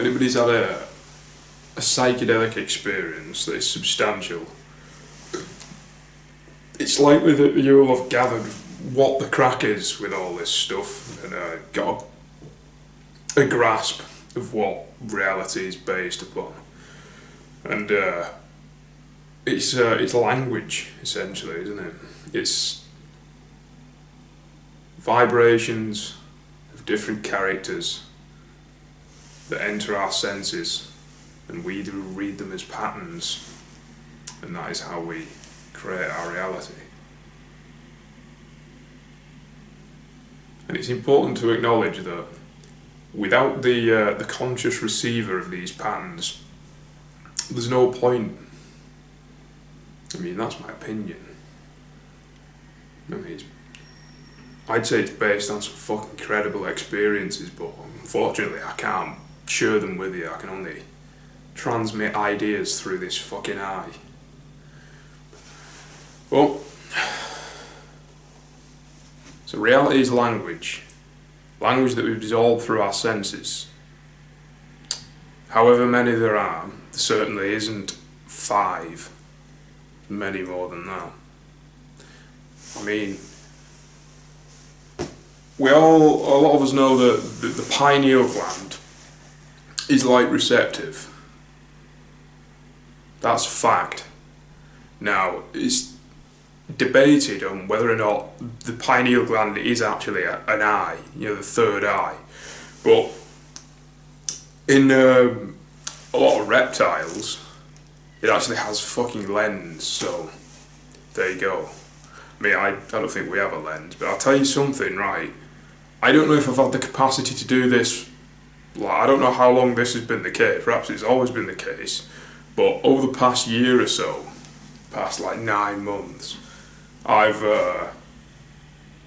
anybody's had a psychedelic experience that is substantial, it's likely that you'll have gathered what the crack is with all this stuff and got a grasp of what reality is based upon. And it's language, essentially, isn't it? It's vibrations of different characters that enter our senses, and we do read them as patterns, and that is how we create our reality. And it's important to acknowledge that without the conscious receiver of these patterns, there's no point. I mean, that's my opinion. I mean, I'd say it's based on some fucking credible experiences, but unfortunately I can't share them with you. I can only transmit ideas through this fucking eye. Well, so reality is language that we've dissolved through our senses. However many there are, there certainly isn't 5, many more than that. I mean, a lot of us know that the pineal gland is light receptive. That's fact. Now, it's debated on whether or not the pineal gland is actually an eye, the third eye. But in a lot of reptiles, it actually has fucking lens, so there you go. I mean, I don't think we have a lens, but I'll tell you something, right? I don't know if I've had the capacity to do this, I don't know how long this has been the case, perhaps it's always been the case, but over the past year or so, past 9 months, I've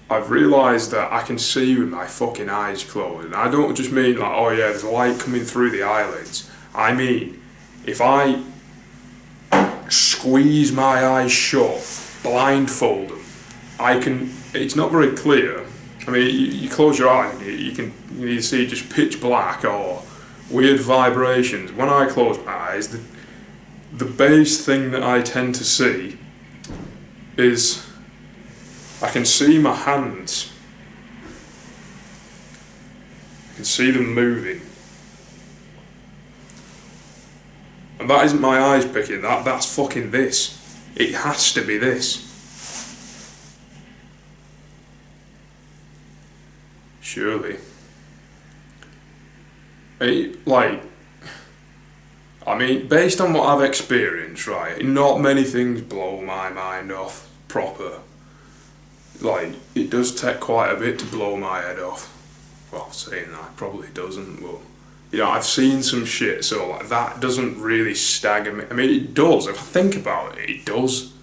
realised that I can see with my fucking eyes closed. And I don't just mean oh yeah, there's light coming through the eyelids. I mean, if I squeeze my eyes shut, blindfold them, I can, it's not very clear. I mean, you close your eyes and you can either see just pitch black or weird vibrations. When I close my eyes, the base thing that I tend to see is I can see my hands. I can see them moving. And that isn't my eyes picking, that's fucking this. It has to be this. Surely. I mean, based on what I've experienced, right, not many things blow my mind off proper. It does take quite a bit to blow my head off. Well, saying that, it probably doesn't, but, I've seen some shit, so, that doesn't really stagger me. I mean, it does, if I think about it, it does.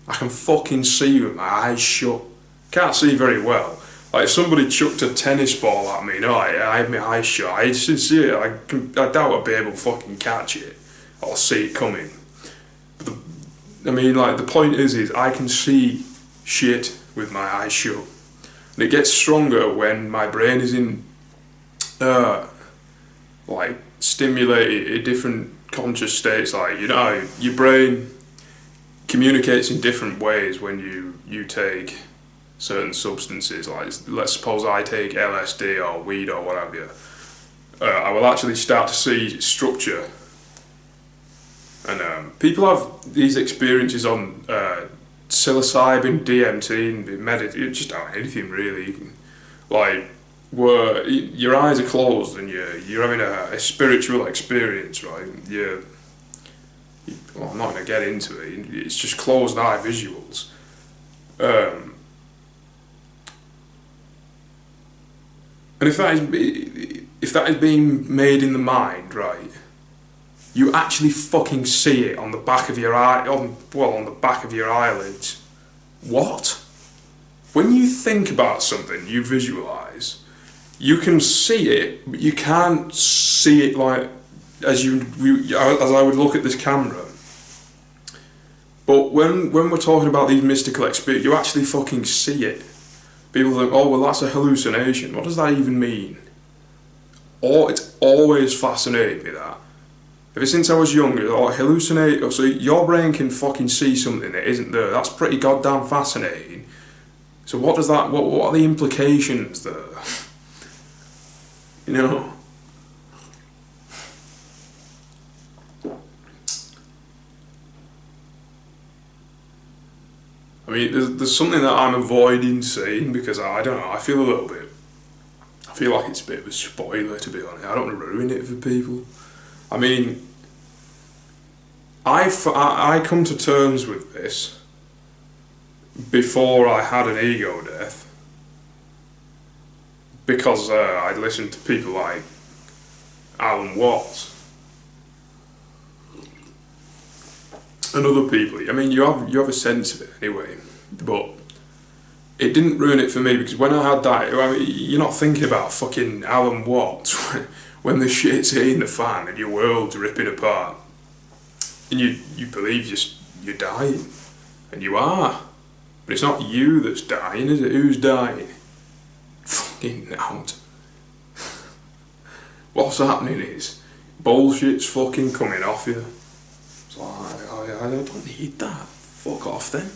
I can fucking see with my eyes shut. Can't see very well. If somebody chucked a tennis ball at me, I had my eyes shut, I should see it, I doubt I'd be able to fucking catch it, or see it coming. But the point is I can see shit with my eyes shut. And it gets stronger when my brain is in, stimulated in different conscious states, your brain communicates in different ways when you take certain substances. Let's suppose I take LSD or weed or whatever, I will actually start to see structure. And people have these experiences on psilocybin, DMT, and just anything really. Where your eyes are closed and you're having a spiritual experience, right? Well, I'm not going to get into it. It's just closed eye visuals. And if that is being made in the mind, right, you actually fucking see it on the back of your eye, on the back of your eyelids. What? When you think about something, you visualise, you can see it, but you can't see it as I would look at this camera. But when we're talking about these mystical experiences, you actually fucking see it. People think, oh well, that's a hallucination. What does that even mean? or it's always fascinated me that. Ever since I was younger, or hallucinate, so your brain can fucking see something that isn't there. That's pretty goddamn fascinating. So what does that, what are the implications there? You know? I mean, there's something that I'm avoiding saying because I don't know, I feel like it's a bit of a spoiler, to be honest. I don't want to ruin it for people. I mean, I come to terms with this before I had an ego death because I'd listened to people like Alan Watts and other people. I mean, you have a sense of it anyway, but it didn't ruin it for me because when I had that, I mean, you're not thinking about fucking Alan Watts when the shit's hitting the fan and your world's ripping apart, and you believe you're dying, and you are, but it's not you that's dying, is it? Who's dying? Fucking out. What's happening is bullshit's fucking coming off you. It's like, I don't need that. Fuck off then.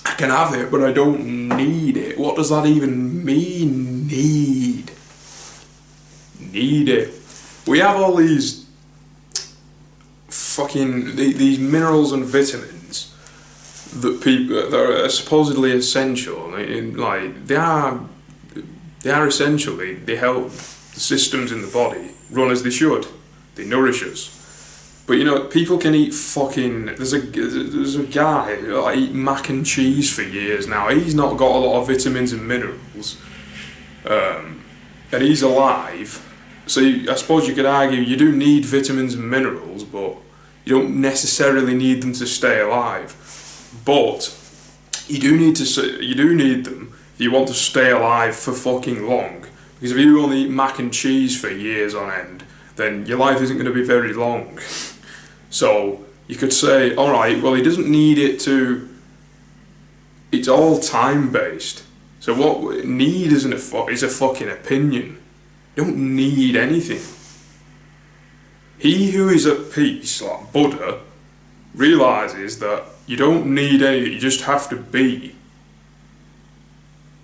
I can have it, but I don't need it. What does that even mean? Need it. We have all these fucking these minerals and vitamins that people that are supposedly essential. Like they are essential. They help the systems in the body run as they should. They nourish us. But you know, people can eat fucking. There's a guy I eat mac and cheese for years now. He's not got a lot of vitamins and minerals, and he's alive. So I suppose you could argue you do need vitamins and minerals, but you don't necessarily need them to stay alive. But you do need them if you want to stay alive for fucking long. Because if you only eat mac and cheese for years on end, then your life isn't going to be very long. So you could say, alright, well he doesn't need it to, it's all time based. So what need is a fucking opinion. You don't need anything. He who is at peace, like Buddha, realises that you don't need anything, you just have to be.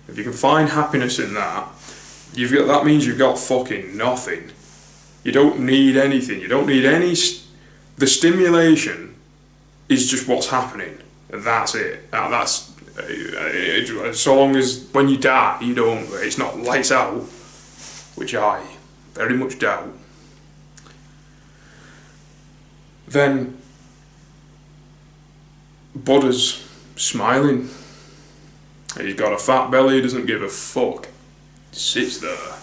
If you can find happiness in that, that means you've got fucking nothing. You don't need anything, you don't need any. The stimulation is just what's happening, and that's it. That's so long as when you die, it's not lights out, which I very much doubt. Then Buddha's smiling. He's got a fat belly, doesn't give a fuck. Sits there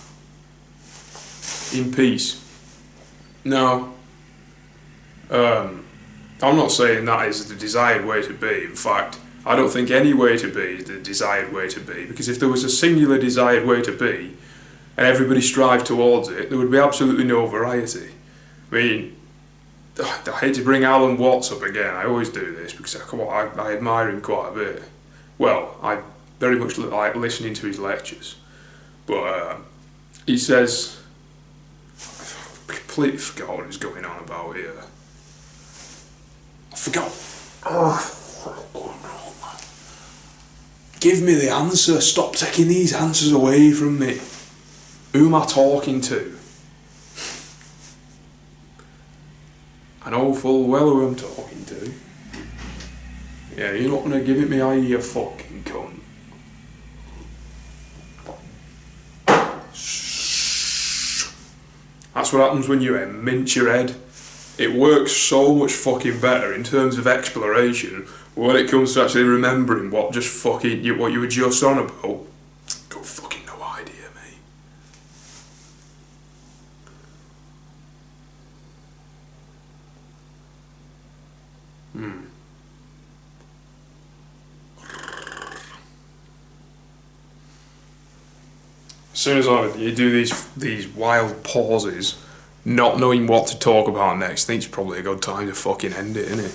in peace. Now, I'm not saying that is the desired way to be. In fact, I don't think any way to be is the desired way to be, because if there was a singular desired way to be and everybody strived towards it, there would be absolutely no variety. I mean, I hate to bring Alan Watts up again, I always do this because I admire him quite a bit. Well, I very much like listening to his lectures, but he says, I completely forgot what he was going on about here. I forgot. Give me the answer. Stop taking these answers away from me. Who am I talking to? I know full well who I'm talking to. Yeah, you're not gonna give it me, are you, you fucking cunt? That's what happens when you mince your head. It works so much fucking better in terms of exploration when it comes to actually remembering what you were just on about. Got fucking no idea, mate. As soon as you do these wild pauses, not knowing what to talk about next, I think it's probably a good time to fucking end it, innit?